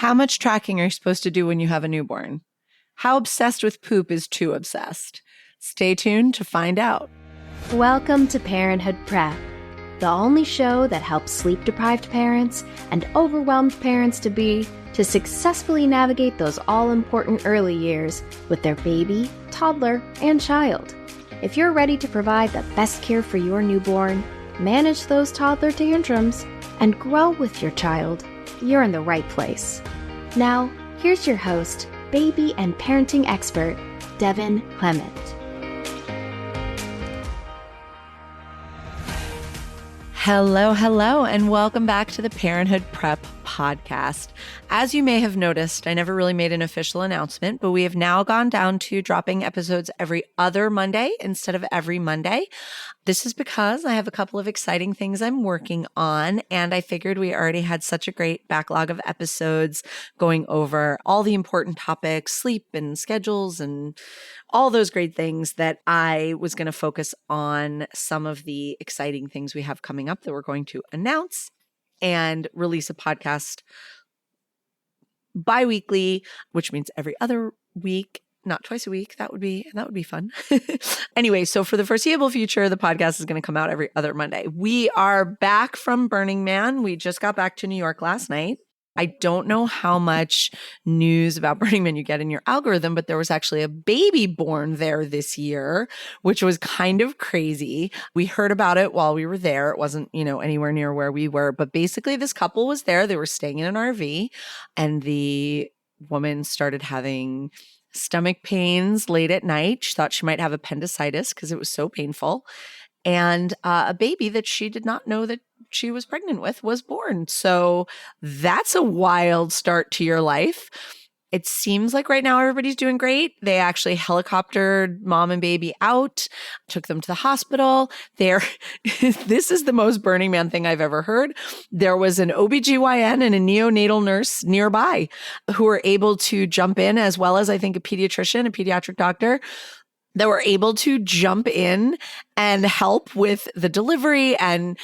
How much tracking are you supposed to do when you have a newborn? How obsessed with poop is too obsessed? Stay tuned to find out. Welcome to Parenthood Prep, the only show that helps sleep-deprived parents and overwhelmed parents-to-be to successfully navigate those all-important early years with their baby, toddler, and child. If you're ready to provide the best care for your newborn, manage those toddler tantrums, and grow with your child, you're in the right place. Now, here's your host, baby and parenting expert, Devin Clement. Hello, and welcome back to the Parenthood Prep podcast. As you may have noticed, I never really made an official announcement, but we have now gone down to dropping episodes every other Monday instead of every Monday. This is because I have a couple of exciting things I'm working on, and I figured we already had such a great backlog of episodes going over all the important topics, sleep and schedules and all those great things, that I was going to focus on some of the exciting things we have coming up that we're going to announce and release a podcast bi-weekly, which means every other week, not twice a week. That would be fun. Anyway, so for the foreseeable future, the podcast is going to come out every other Monday. We are back from Burning Man. We just got back to New York last night. I don't know how much news about Burning Man you get in your algorithm, but there was actually a baby born there this year, which was kind of crazy. We heard about it while we were there. It wasn't, anywhere near where we were, but basically this couple was there. They were staying in an RV, and the woman started having stomach pains late at night. She thought she might have appendicitis because it was so painful. And a baby that she did not know that she was pregnant with was born. So that's a wild start to your life. It seems like right now everybody's doing great. They actually helicoptered mom and baby out, took them to the hospital. This is the most Burning Man thing I've ever heard. There was an OBGYN and a neonatal nurse nearby who were able to jump in, as well as I think a pediatrician, a pediatric doctor, that were able to jump in and help with the delivery and,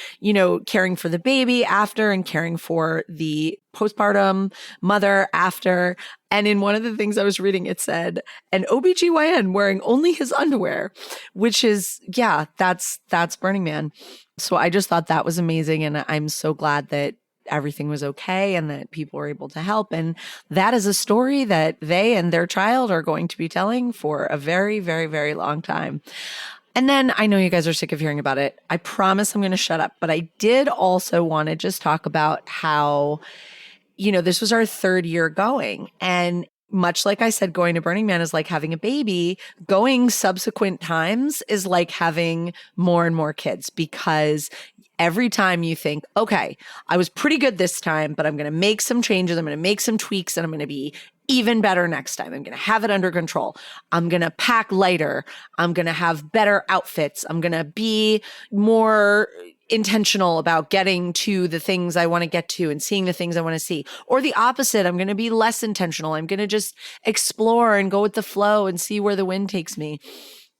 caring for the baby after and caring for the postpartum mother after. And in one of the things I was reading, it said an OBGYN wearing only his underwear, which is, that's Burning Man. So I just thought that was amazing. And I'm so glad that everything was okay and that people were able to help. And that is a story that they and their child are going to be telling for a very, very, very long time. And then I know you guys are sick of hearing about it. I promise I'm going to shut up. But I did also want to just talk about how, this was our third year going. And much like I said, going to Burning Man is like having a baby. Going subsequent times is like having more and more kids, because every time you think, okay, I was pretty good this time, but I'm going to make some changes. I'm going to make some tweaks, and I'm going to be even better next time. I'm going to have it under control. I'm going to pack lighter. I'm going to have better outfits. I'm going to be more intentional about getting to the things I want to get to and seeing the things I want to see. Or the opposite, I'm going to be less intentional. I'm going to just explore and go with the flow and see where the wind takes me.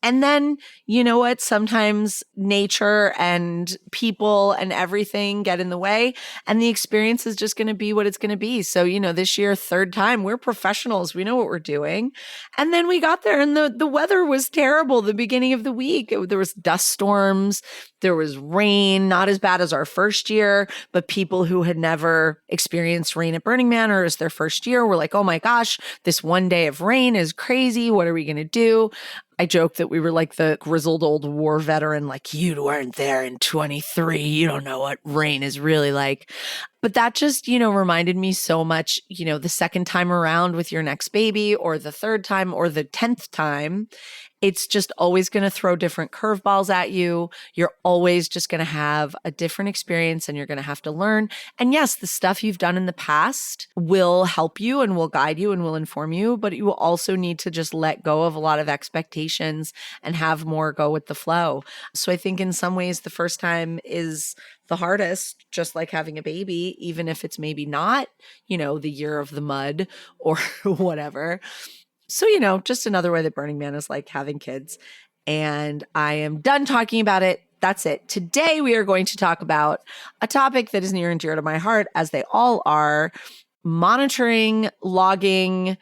And then, you know what? Sometimes nature and people and everything get in the way, and the experience is just going to be what it's going to be. So, this year, third time, we're professionals. We know what we're doing. And then we got there and the weather was terrible the beginning of the week. There was dust storms. There was rain, not as bad as our first year, but people who had never experienced rain at Burning Man or as their first year were like, oh my gosh, this one day of rain is crazy. What are we going to do? I joke that we were like the grizzled old war veteran, like, you weren't there in 23. You don't know what rain is really like. But that just, reminded me so much, the second time around with your next baby, or the third time, or the 10th time, it's just always going to throw different curveballs at you. You're always just going to have a different experience, and you're going to have to learn. And yes, the stuff you've done in the past will help you and will guide you and will inform you, but you will also need to just let go of a lot of expectations and have more go with the flow. So I think in some ways the first time is the hardest, just like having a baby, even if it's maybe not, the year of the mud or whatever. So, just another way that Burning Man is like having kids. And I am done talking about it. That's it. Today, we are going to talk about a topic that is near and dear to my heart, as they all are, monitoring, logging,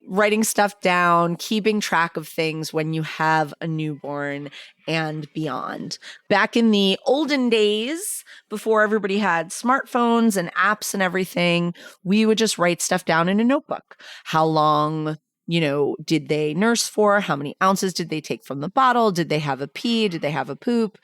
writing stuff down, keeping track of things when you have a newborn and beyond. Back in the olden days, before everybody had smartphones and apps and everything, we would just write stuff down in a notebook. How long, did they nurse for? How many ounces did they take from the bottle? Did they have a pee? Did they have a poop?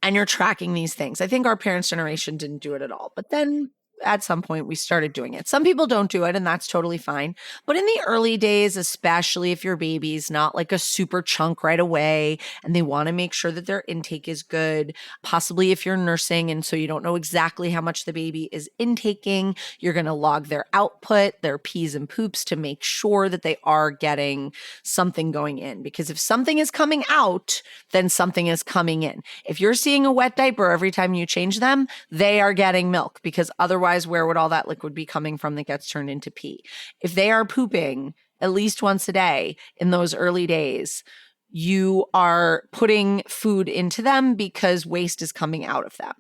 And you're tracking these things. I think our parents' generation didn't do it at all. But then at some point we started doing it. Some people don't do it, and that's totally fine. But in the early days, especially if your baby's not like a super chunk right away and they want to make sure that their intake is good, possibly if you're nursing and so you don't know exactly how much the baby is intaking, you're going to log their output, their pees and poops, to make sure that they are getting something going in. Because if something is coming out, then something is coming in. If you're seeing a wet diaper every time you change them, they are getting milk, because otherwise, where would all that liquid be coming from that gets turned into pee? If they are pooping at least once a day in those early days, you are putting food into them because waste is coming out of them.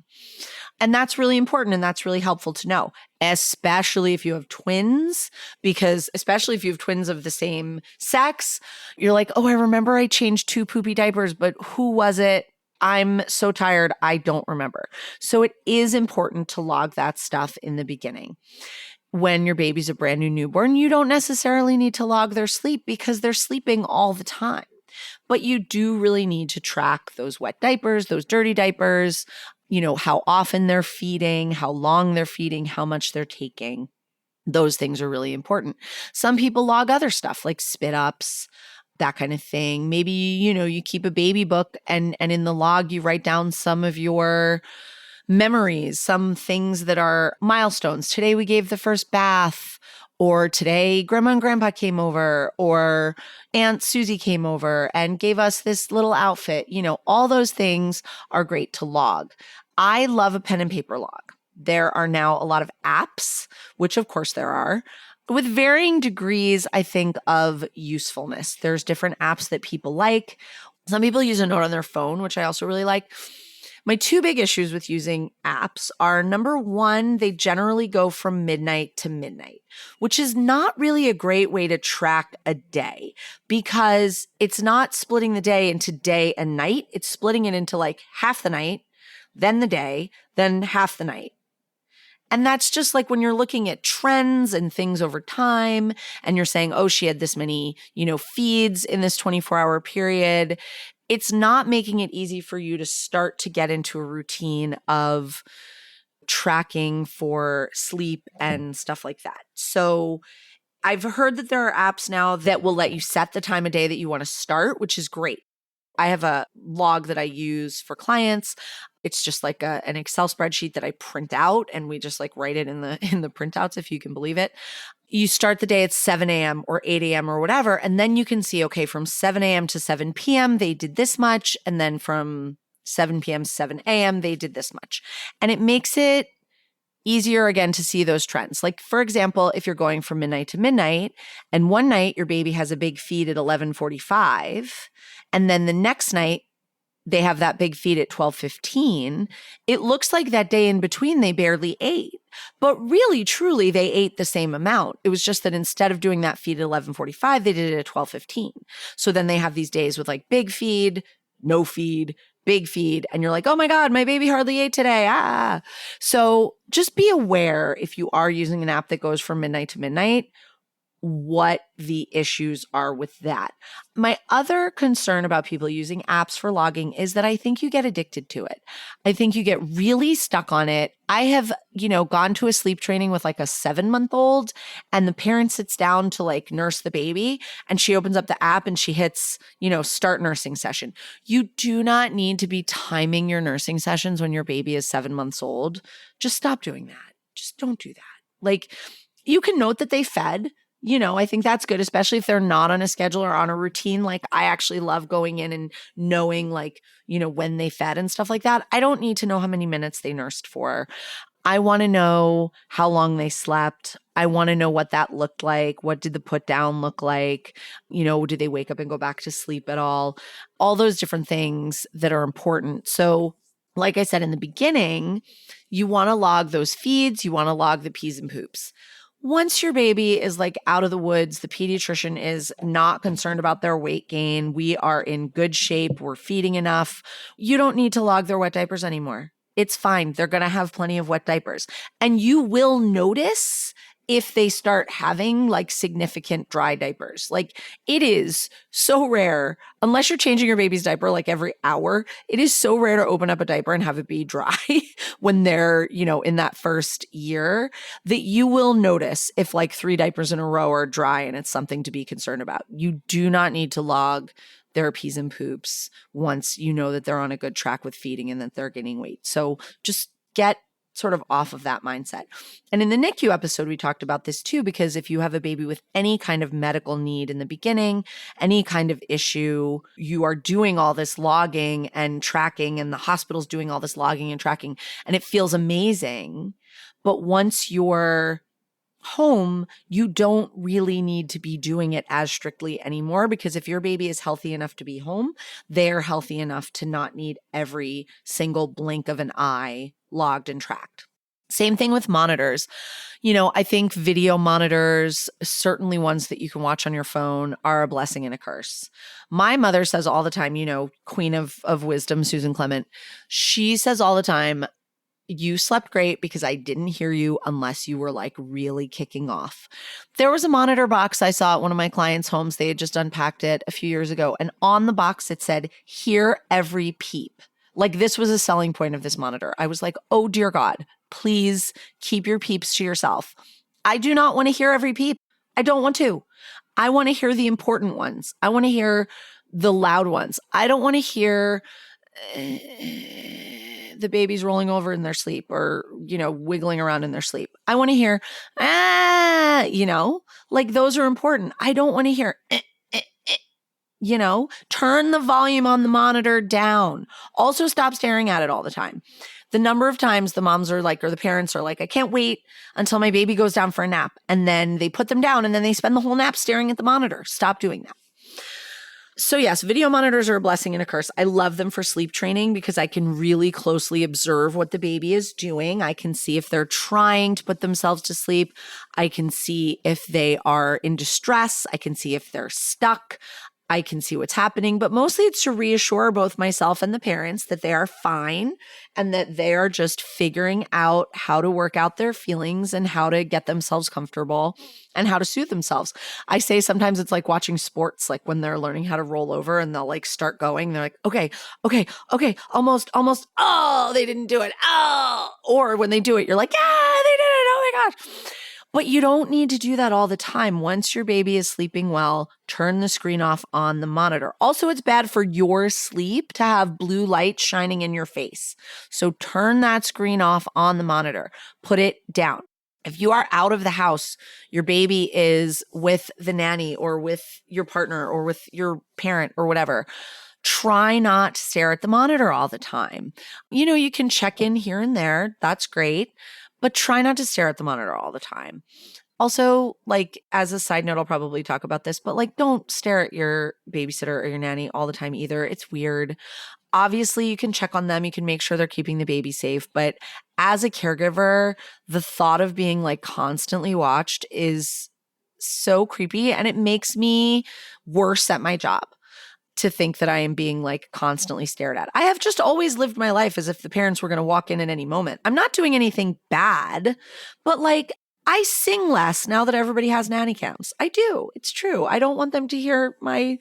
And that's really important, and that's really helpful to know, especially if you have twins, because especially if you have twins of the same sex, you're like, oh, I remember I changed 2 poopy diapers, but who was it? I'm so tired, I don't remember. So it is important to log that stuff in the beginning. When your baby's a brand new newborn, you don't necessarily need to log their sleep because they're sleeping all the time. But you do really need to track those wet diapers, those dirty diapers, how often they're feeding, how long they're feeding, how much they're taking. Those things are really important. Some people log other stuff like spit ups, that kind of thing. Maybe, you keep a baby book and in the log, you write down some of your memories, some things that are milestones. Today we gave the first bath, or today grandma and grandpa came over, or Aunt Susie came over and gave us this little outfit. All those things are great to log. I love a pen and paper log. There are now a lot of apps, which of course there are, with varying degrees, I think, of usefulness. There's different apps that people like. Some people use a note on their phone, which I also really like. My 2 big issues with using apps are, number 1, they generally go from midnight to midnight, which is not really a great way to track a day, because it's not splitting the day into day and night. It's splitting it into like half the night, then the day, then half the night. And that's just like when you're looking at trends and things over time and you're saying, oh, she had this many, feeds in this 24-hour period. It's not making it easy for you to start to get into a routine of tracking for sleep and stuff like that. So I've heard that there are apps now that will let you set the time of day that you want to start, which is great. I have a log that I use for clients. It's just like an Excel spreadsheet that I print out, and we just like write it in the printouts, if you can believe it. You start the day at 7 a.m. or 8 a.m. or whatever, and then you can see, okay, from 7 a.m. to 7 p.m. they did this much, and then from 7 p.m. to 7 a.m. they did this much. And it makes it easier again to see those trends. Like, for example, if you're going from midnight to midnight and one night your baby has a big feed at 11:45 and then the next night they have that big feed at 12:15, it looks like that day in between they barely ate. But really, truly, they ate the same amount. It was just that instead of doing that feed at 11:45, they did it at 12:15. So then they have these days with like big feed, no feed, big feed, and you're like, oh my God, my baby hardly ate today. So just be aware, if you are using an app that goes from midnight to midnight, what the issues are with that. My other concern about people using apps for logging is that I think you get addicted to it. I think you get really stuck on it. I have, gone to a sleep training with like a 7-month-old, and the parent sits down to like nurse the baby, and she opens up the app and she hits, start nursing session. You do not need to be timing your nursing sessions when your baby is 7 months old. Just stop doing that. Just don't do that. Like, you can note that they fed. I think that's good, especially if they're not on a schedule or on a routine. Like, I actually love going in and knowing like, when they fed and stuff like that. I don't need to know how many minutes they nursed for. I want to know how long they slept. I want to know what that looked like. What did the put down look like? Did they wake up and go back to sleep at all? All those different things that are important. So like I said in the beginning, you want to log those feeds. You want to log the pees and poops. once your baby is like out of the woods, the pediatrician is not concerned about their weight gain. We are in good shape. We're feeding enough. You don't need to log their wet diapers anymore. It's fine. They're going to have plenty of wet diapers. And you will notice if they start having like significant dry diapers. Like it is so rare, unless you're changing your baby's diaper like every hour, it is so rare to open up a diaper and have it be dry when they're, in that first year, that you will notice if like 3 diapers in a row are dry and it's something to be concerned about. You do not need to log their pees and poops once you know that they're on a good track with feeding and that they're gaining weight. So just get sort of off of that mindset. And in the NICU episode, we talked about this too, because if you have a baby with any kind of medical need in the beginning, any kind of issue, you are doing all this logging and tracking, and the hospital's doing all this logging and tracking, and it feels amazing. But once you're home, you don't really need to be doing it as strictly anymore, because if your baby is healthy enough to be home, they're healthy enough to not need every single blink of an eye logged and tracked. Same thing with monitors. I think video monitors, certainly ones that you can watch on your phone, are a blessing and a curse. My mother says all the time, Queen of Wisdom, Susan Clement, she says all the time, you slept great because I didn't hear you unless you were like really kicking off. There was a monitor box I saw at one of my clients' homes. They had just unpacked it a few years ago. And on the box, it said, hear every peep. Like this was a selling point of this monitor. I was like, oh dear God, please keep your peeps to yourself. I do not want to hear every peep. I don't want to. I want to hear the important ones. I want to hear the loud ones. I don't want to hear the baby's rolling over in their sleep or, wiggling around in their sleep. I want to hear, like those are important. I don't want to hear, turn the volume on the monitor down. Also stop staring at it all the time. The number of times the moms are like, or the parents are like, I can't wait until my baby goes down for a nap. And then they put them down and then they spend the whole nap staring at the monitor. Stop doing that. So yes, video monitors are a blessing and a curse. I love them for sleep training because I can really closely observe what the baby is doing. I can see if they're trying to put themselves to sleep. I can see if they are in distress. I can see if they're stuck. I can see what's happening, but mostly it's to reassure both myself and the parents that they are fine and that they are just figuring out how to work out their feelings and how to get themselves comfortable and how to soothe themselves. I say sometimes it's like watching sports, like when they're learning how to roll over and they'll like start going. They're like, okay, almost. Oh, they didn't do it. Oh, or when they do it, you're like, yeah, they did it. Oh my gosh. But you don't need to do that all the time. Once your baby is sleeping well, turn the screen off on the monitor. Also, it's bad for your sleep to have blue light shining in your face. So turn that screen off on the monitor. Put it down. If you are out of the house, your baby is with the nanny or with your partner or with your parent or whatever, try not to stare at the monitor all the time. You can check in here and there. That's great. But try not to stare at the monitor all the time. Also, like as a side note, I'll probably talk about this, but like don't stare at your babysitter or your nanny all the time either. It's weird. Obviously, you can check on them. You can make sure they're keeping the baby safe. But as a caregiver, the thought of being like constantly watched is so creepy and it makes me worse at my job. To think that I am being like constantly stared at. I have just always lived my life as if the parents were going to walk in at any moment. I'm not doing anything bad, but like I sing less now that everybody has nanny cams. I do. It's true. I don't want them to hear my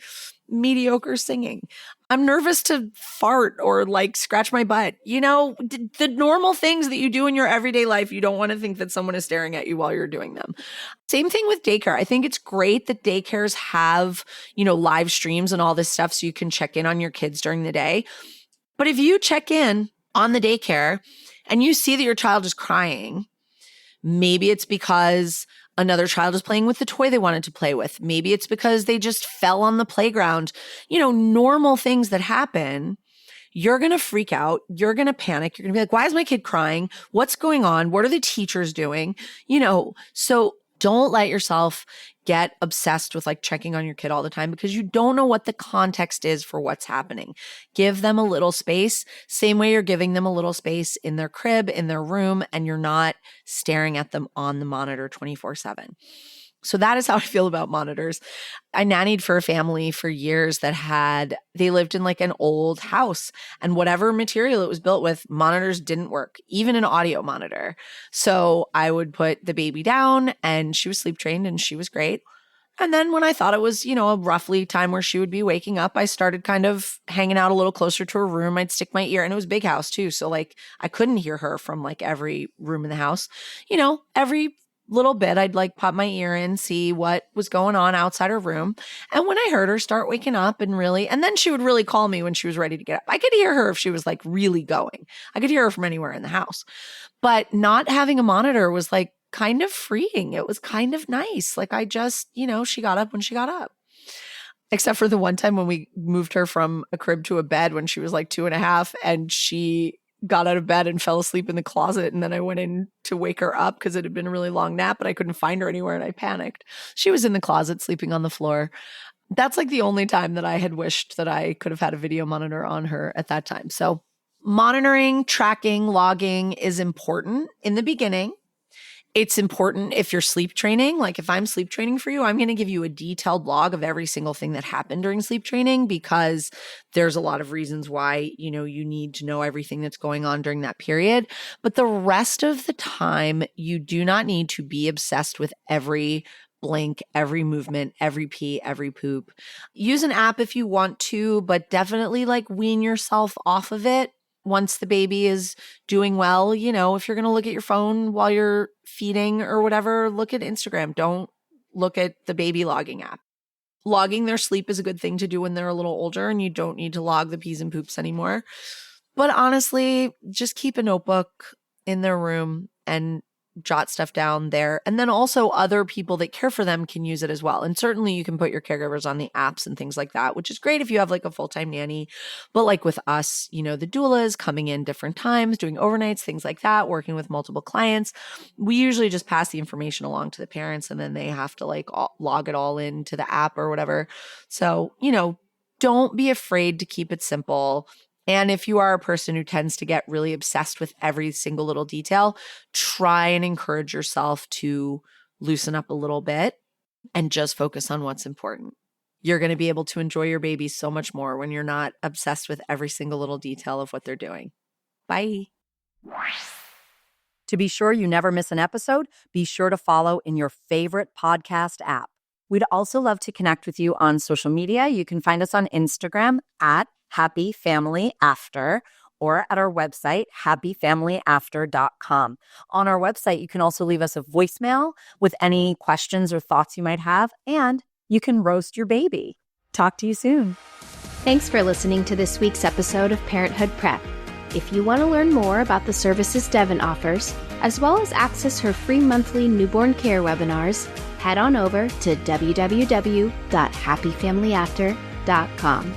mediocre singing. I'm nervous to fart or like scratch my butt. The normal things that you do in your everyday life, you don't want to think that someone is staring at you while you're doing them. Same thing with daycare. I think it's great that daycares have, live streams and all this stuff so you can check in on your kids during the day. But if you check in on the daycare and you see that your child is crying, maybe it's because another child is playing with the toy they wanted to play with. Maybe it's because they just fell on the playground. Normal things that happen. You're going to freak out. You're going to panic. You're going to be like, why is my kid crying? What's going on? What are the teachers doing? So Don't let yourself get obsessed with like checking on your kid all the time because you don't know what the context is for what's happening. Give them a little space, same way you're giving them a little space in their crib, in their room, and you're not staring at them on the monitor 24/7. So that is how I feel about monitors. I nannied for a family for years they lived in like an old house, and whatever material it was built with, monitors didn't work, even an audio monitor. So I would put the baby down and she was sleep trained and she was great. And then when I thought it was, a roughly time where she would be waking up, I started kind of hanging out a little closer to her room. I'd stick my ear, and it was a big house too. So like I couldn't hear her from like every room in the house. Every little bit, I'd like pop my ear in, see what was going on outside her room. And when I heard her start waking up and then she would really call me when she was ready to get up. I could hear her if she was like really going. I could hear her from anywhere in the house. But not having a monitor was like kind of freeing. It was kind of nice. Like I just, she got up when she got up. Except for the one time when we moved her from a crib to a bed when she was like 2.5, and she got out of bed and fell asleep in the closet. And then I went in to wake her up because it had been a really long nap, but I couldn't find her anywhere and I panicked. She was in the closet sleeping on the floor. That's like the only time that I had wished that I could have had a video monitor on her at that time. So monitoring, tracking, logging is important in the beginning. It's important if you're sleep training. Like if I'm sleep training for you, I'm going to give you a detailed log of every single thing that happened during sleep training because there's a lot of reasons why, you need to know everything that's going on during that period. But the rest of the time, you do not need to be obsessed with every blink, every movement, every pee, every poop. Use an app if you want to, but definitely like wean yourself off of it. Once the baby is doing well, if you're going to look at your phone while you're feeding or whatever, look at Instagram. Don't look at the baby logging app. Logging their sleep is a good thing to do when they're a little older and you don't need to log the pees and poops anymore. But honestly, just keep a notebook in their room and jot stuff down there. And then also other people that care for them can use it as well. And certainly you can put your caregivers on the apps and things like that, which is great if you have like a full-time nanny. But like with us, the doulas coming in different times, doing overnights, things like that, working with multiple clients, we usually just pass the information along to the parents and then they have to like log it all into the app or whatever. So, don't be afraid to keep it simple. And if you are a person who tends to get really obsessed with every single little detail, try and encourage yourself to loosen up a little bit and just focus on what's important. You're going to be able to enjoy your baby so much more when you're not obsessed with every single little detail of what they're doing. Bye. To be sure you never miss an episode, be sure to follow in your favorite podcast app. We'd also love to connect with you on social media. You can find us on Instagram at Happy Family After, or at our website, happyfamilyafter.com. On our website, you can also leave us a voicemail with any questions or thoughts you might have, and you can roast your baby. Talk to you soon. Thanks for listening to this week's episode of Parenthood Prep. If you want to learn more about the services Devin offers, as well as access her free monthly newborn care webinars, head on over to www.happyfamilyafter.com.